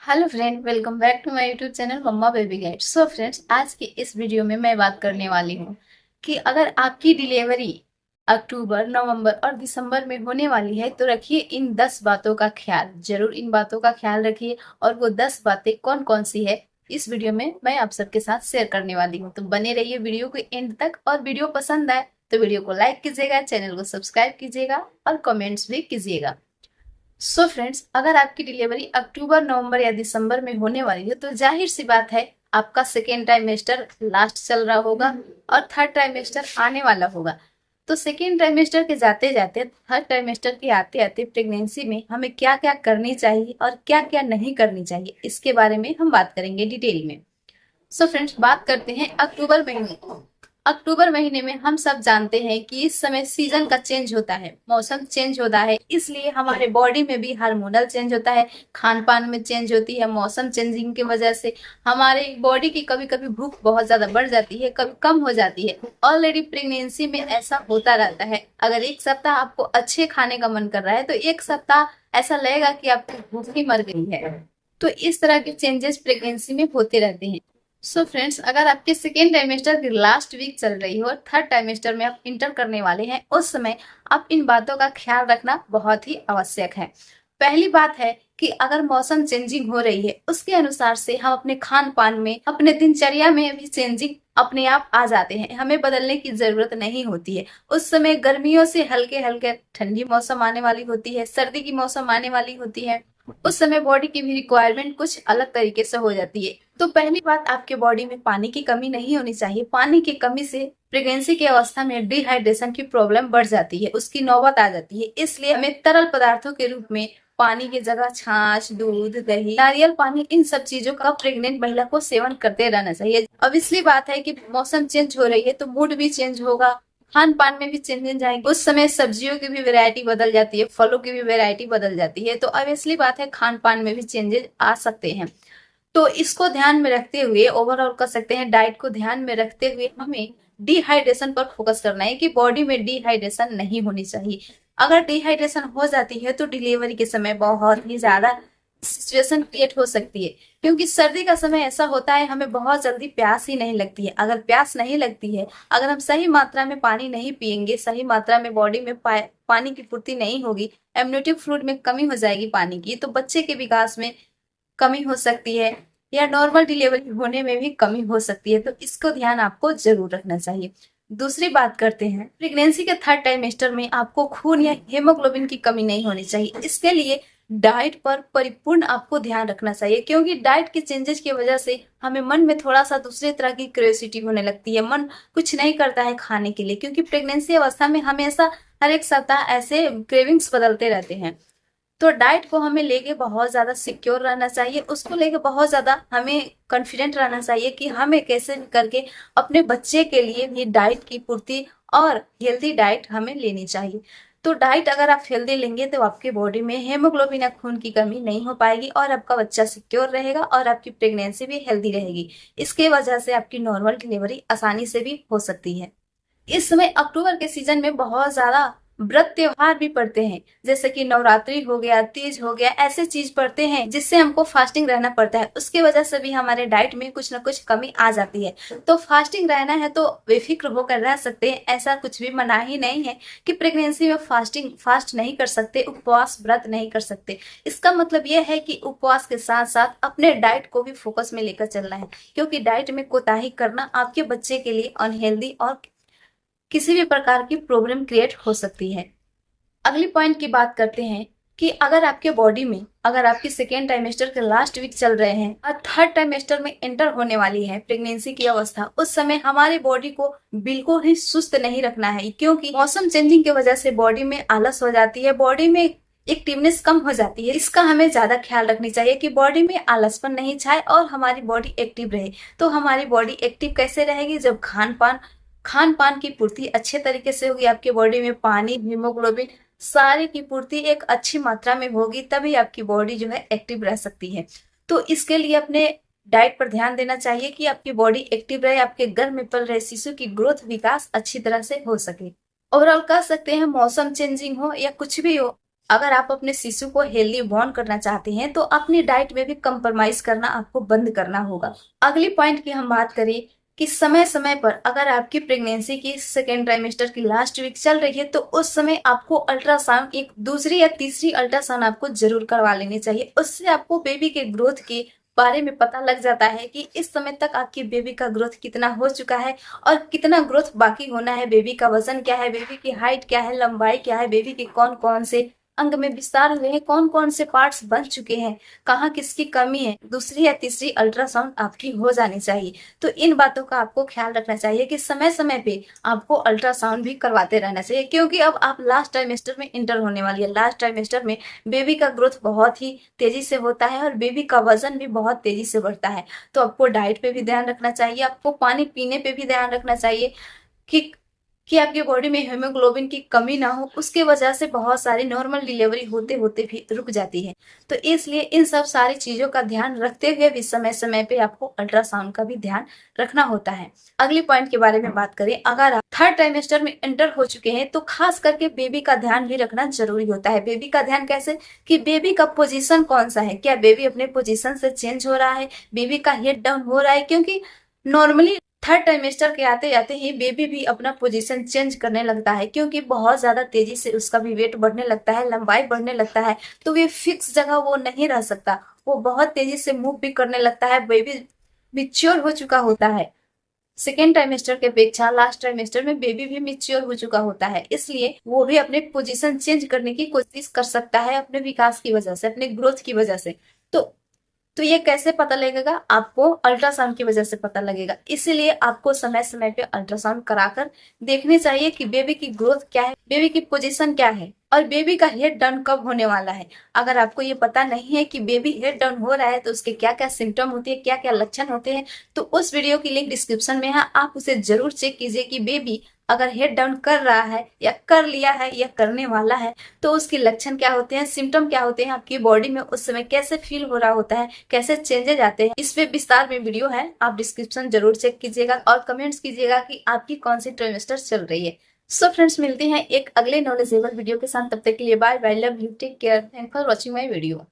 Hello friend, welcome back to my YouTube channel mamma baby guide. So friends, आज की इस video में मैं बात करने वाली हूँ कि अगर आपकी डिलीवरी अक्टूबर, नवंबर और दिसंबर में होने वाली है तो रखिए इन 10 बातों का ख्याल। जरूर इन बातों का ख्याल रखिए। और वो 10 बातें कौन कौन सी है, इस वीडियो में मैं आप सबके साथ शेयर करने वाली हूँ। तो बने रहिए वीडियो के एंड तक। और वीडियो पसंद आए तो वीडियो को लाइक कीजिएगा, चैनल को सब्सक्राइब कीजिएगा और कमेंट्स भी कीजिएगा। सो फ्रेंड्स, अगर आपकी डिलीवरी अक्टूबर, नवंबर या दिसंबर में होने वाली है तो जाहिर सी बात है आपका सेकेंड ट्राइमेस्टर लास्ट चल रहा होगा और थर्ड ट्राइमेस्टर आने वाला होगा। तो सेकेंड ट्राइमेस्टर के जाते जाते, थर्ड ट्राइमेस्टर के आते आते प्रेगनेंसी में हमें क्या क्या करनी चाहिए और क्या क्या नहीं करनी चाहिए, इसके बारे में हम बात करेंगे डिटेल में। सो फ्रेंड्स, बात करते हैं अक्टूबर महीने। अक्टूबर महीने में हम सब जानते हैं कि इस समय सीजन का चेंज होता है, मौसम चेंज होता है, इसलिए हमारे बॉडी में भी हार्मोनल चेंज होता है, खान पान में चेंज होती है। मौसम चेंजिंग की वजह से हमारे बॉडी की कभी कभी भूख बहुत ज्यादा बढ़ जाती है, कभी कम हो जाती है। ऑलरेडी प्रेगनेंसी में ऐसा होता रहता है। अगर एक सप्ताह आपको अच्छे खाने का मन कर रहा है तो एक सप्ताह ऐसा लगेगा कि आपकी भूख ही मर गई है। तो इस तरह के चेंजेस प्रेगनेंसी में होते रहते हैं। सो फ्रेंड्स, अगर आपके सेकेंड ट्राइमेस्टर की लास्ट वीक चल रही हो और थर्ड ट्राइमेस्टर में आप इंटर करने वाले हैं, उस समय आप इन बातों का ख्याल रखना बहुत ही आवश्यक है। पहली बात है कि अगर मौसम चेंजिंग हो रही है, उसके अनुसार से हम अपने खान पान में, अपने दिनचर्या में भी चेंजिंग अपने आप आ जाते हैं। हमें बदलने की जरूरत नहीं होती है। उस समय गर्मियों से हल्के हल्के ठंडी मौसम आने वाली होती है, सर्दी की मौसम आने वाली होती है। उस समय बॉडी की भी रिक्वायरमेंट कुछ अलग तरीके से हो जाती है। तो पहली बात, आपके बॉडी में पानी की कमी नहीं होनी चाहिए। पानी की कमी से प्रेगनेंसी की अवस्था में डिहाइड्रेशन की प्रॉब्लम बढ़ जाती है, उसकी नौबत आ जाती है। इसलिए हमें तरल पदार्थों के रूप में पानी की जगह छाछ, दूध, दही, नारियल पानी, इन सब चीजों का प्रेग्नेंट महिला को सेवन करते रहना चाहिए। अब इसलिए बात है कि मौसम चेंज हो रही है तो मूड भी चेंज होगा, खान पान में भी चेंजेस आएंगे। उस समय सब्जियों की भी वैरायटी बदल जाती है, फलों की भी वैरायटी बदल जाती है। तो अब इसलिए बात है, खान पान में भी चेंजेस आ सकते हैं। तो इसको ध्यान में रखते हुए, ओवरऑल कर सकते हैं डाइट को ध्यान में रखते हुए, हमें डिहाइड्रेशन पर फोकस करना है कि बॉडी में डिहाइड्रेशन नहीं होनी चाहिए। अगर डिहाइड्रेशन हो जाती है तो डिलीवरी के समय बहुत ही ज्यादा सिचुएशन क्रिएट हो सकती है। क्योंकि सर्दी का समय ऐसा होता है, हमें बहुत जल्दी प्यास ही नहीं लगती है। अगर प्यास नहीं लगती है, अगर हम सही मात्रा में पानी नहीं पिएंगे, सही मात्रा में बॉडी में पानी की पूर्ति नहीं होगी, एमनियोटिक फ्लूइड में कमी हो जाएगी पानी की, तो बच्चे के विकास में कमी हो सकती है या नॉर्मल डिलीवरी होने में भी कमी हो सकती है। तो इसको ध्यान आपको जरूर रखना चाहिए। दूसरी बात करते हैं, प्रेगनेंसी के थर्ड ट्राइमेस्टर में आपको खून या हेमोग्लोबिन की कमी नहीं होनी चाहिए। इसके लिए डाइट पर परिपूर्ण आपको ध्यान रखना चाहिए, क्योंकि डाइट के चेंजेस की वजह से हमें मन में थोड़ा सा दूसरे तरह की क्यूरियोसिटी होने लगती है। मन कुछ नहीं करता है खाने के लिए, क्योंकि प्रेगनेंसी अवस्था में हमेशा हर एक सप्ताह ऐसे क्रेविंग्स बदलते रहते हैं। तो डाइट को हमें लेके बहुत ज्यादा सिक्योर रहना चाहिए, उसको लेके बहुत ज्यादा हमें कॉन्फिडेंट रहना चाहिए कि हमें कैसे करके अपने बच्चे के लिए भी डाइट की पूर्ति और हेल्दी डाइट हमें लेनी चाहिए। तो डाइट अगर आप हेल्दी लेंगे तो आपके बॉडी में हेमोग्लोबिन या खून की कमी नहीं हो पाएगी और आपका बच्चा सिक्योर रहेगा और आपकी प्रेगनेंसी भी हेल्दी रहेगी। इसके वजह से आपकी नॉर्मल डिलीवरी आसानी से भी हो सकती है। इस समय अक्टूबर के सीजन में बहुत ज्यादा व्रत त्योहार भी पड़ते हैं, जैसे कि नवरात्रि हो गया, तीज हो गया, ऐसे चीज पड़ते हैं जिससे हमको फास्टिंग रहना पड़ता है। उसके वजह से भी हमारे डाइट में कुछ ना कुछ कमी आ जाती है। तो फास्टिंग रहना है तो बेफिक्र होकर रह सकते हैं, ऐसा कुछ भी मना ही नहीं है कि प्रेगनेंसी में फास्ट नहीं कर सकते, उपवास व्रत नहीं कर सकते। इसका मतलब यह है कि उपवास के साथ साथ अपने डाइट को भी फोकस में लेकर चलना है, क्योंकि डाइट में कोताही करना आपके बच्चे के लिए अनहेल्दी और किसी भी प्रकार की प्रॉब्लम क्रिएट हो सकती है। अगली पॉइंट की बात करते हैं कि अगर आपके बॉडी में, अगर आपकी सेकेंड ट्राइमेस्टर के लास्ट वीक चल रहे हैं और थर्ड ट्राइमेस्टर में एंटर होने वाली है प्रेगनेंसी की अवस्था, उस समय हमारी बॉडी को बिल्कुल ही सुस्त नहीं रखना है, क्योंकि मौसम चेंजिंग की वजह से बॉडी में आलस हो जाती है, बॉडी में एक्टिवनेस कम हो जाती है। इसका हमें ज्यादा ख्याल रखनी चाहिए कि बॉडी में आलसपन नहीं छाए और हमारी बॉडी एक्टिव रहे। तो हमारी बॉडी एक्टिव कैसे रहेगी? जब खान पान की पूर्ति अच्छे तरीके से होगी, आपके बॉडी में पानी, हीमोग्लोबिन सारे की पूर्ति एक अच्छी मात्रा में होगी, तभी आपकी बॉडी जो है एक्टिव रह सकती है। तो इसके लिए अपने डाइट पर ध्यान देना चाहिए कि आपकी बॉडी एक्टिव रहे, आपके गर्भ में पल रहे शिशु की ग्रोथ विकास अच्छी तरह से हो सके। ओवरऑल कह सकते हैं, मौसम चेंजिंग हो या कुछ भी हो, अगर आप अपने शिशु को हेल्दी बॉर्न करना चाहते हैं तो अपनी डाइट में भी कंप्रोमाइज करना आपको बंद करना होगा। अगली पॉइंट की हम बात करें कि समय समय पर अगर आपकी प्रेगनेंसी की सेकेंड ट्राइमेस्टर की लास्ट वीक चल रही है तो उस समय आपको अल्ट्रासाउंड, एक दूसरी या तीसरी अल्ट्रासाउंड आपको जरूर करवा लेनी चाहिए। उससे आपको बेबी के ग्रोथ के बारे में पता लग जाता है कि इस समय तक आपकी बेबी का ग्रोथ कितना हो चुका है और कितना ग्रोथ बाकी होना है, बेबी का वजन क्या है, बेबी की हाइट क्या है, लंबाई क्या है, बेबी के कौन कौन से अंग में विस्तार हुए हैं, कौन कौन से पार्ट्स बन चुके हैं, कहाँ किसकी कमी है। दूसरी या तीसरी अल्ट्रासाउंड आपकी हो जानी चाहिए। तो इन बातों का आपको ख्याल रखना चाहिए कि समय समय पे आपको अल्ट्रासाउंड भी करवाते रहना चाहिए, क्योंकि अब आप लास्ट ट्राइमेस्टर में इंटर होने वाली है। लास्ट ट्राइमेस्टर में बेबी का ग्रोथ बहुत ही तेजी से होता है और बेबी का वजन भी बहुत तेजी से बढ़ता है। तो आपको डाइट पे भी ध्यान रखना चाहिए, आपको पानी पीने पे भी ध्यान रखना चाहिए कि आपकी बॉडी में हेमोग्लोबिन की कमी ना हो। उसके वजह से बहुत सारी नॉर्मल डिलीवरी होते होते भी रुक जाती है। तो इसलिए इन सब सारी चीजों का ध्यान रखते हुए भी समय समय पे आपको अल्ट्रासाउंड का भी ध्यान रखना होता है। अगली पॉइंट के बारे में बात करें, अगर आप थर्ड ट्राइमेस्टर में एंटर हो चुके हैं तो खास करके बेबी का ध्यान भी रखना जरूरी होता है। बेबी का ध्यान कैसे कि बेबी का पोजीशन कौन सा है, क्या बेबी अपने पोजीशन से चेंज हो रहा है, बेबी का हेड डाउन हो रहा है, क्योंकि नॉर्मली थर्ड ट्राइमेस्टर के आते जाते ही बेबी भी अपना पोजीशन चेंज करने लगता है, क्योंकि बहुत ज्यादा तेजी से उसका भी वेट बढ़ने लगता है, लंबाई बढ़ने लगता है। तो वे फिक्स जगह वो नहीं रह सकता, वो बहुत तेजी से मूव भी करने लगता है। बेबी मिच्योर हो चुका होता है। सेकेंड ट्राइमेस्टर के अपेक्षा लास्ट ट्राइमेस्टर में बेबी भी मिच्योर हो चुका होता है, इसलिए वो भी अपने पोजीशन चेंज करने की कोशिश कर सकता है अपने विकास की वजह से, अपने ग्रोथ की वजह से। तो ये कैसे पता लगेगा? आपको अल्ट्रासाउंड की वजह से पता लगेगा। इसीलिए आपको समय समय पे अल्ट्रासाउंड कराकर देखने चाहिए कि बेबी की ग्रोथ क्या है, बेबी की पोजीशन क्या है और बेबी का हेड डाउन कब होने वाला है। अगर आपको ये पता नहीं है कि बेबी हेड डाउन हो रहा है तो उसके क्या क्या सिम्टम होते हैं, क्या क्या लक्षण होते हैं, तो उस वीडियो की लिंक डिस्क्रिप्शन में है, आप उसे जरूर चेक कीजिए कि बेबी अगर हेड डाउन कर रहा है या कर लिया है या करने वाला है तो उसके लक्षण क्या होते हैं, सिम्टम क्या होते हैं, आपकी बॉडी में उस समय कैसे फील हो रहा होता है, कैसे चेंजेज आते हैं। इस पे विस्तार में वीडियो है, आप डिस्क्रिप्शन जरूर चेक कीजिएगा और कमेंट्स कीजिएगा कि आपकी कौन सी ट्राइमेस्टर चल रही है। सो फ्रेंड्स, मिलते हैं एक अगले नॉलेजेबल वीडियो के साथ। तब तक के लिए bye bye, love you, take care, thank for watching my video.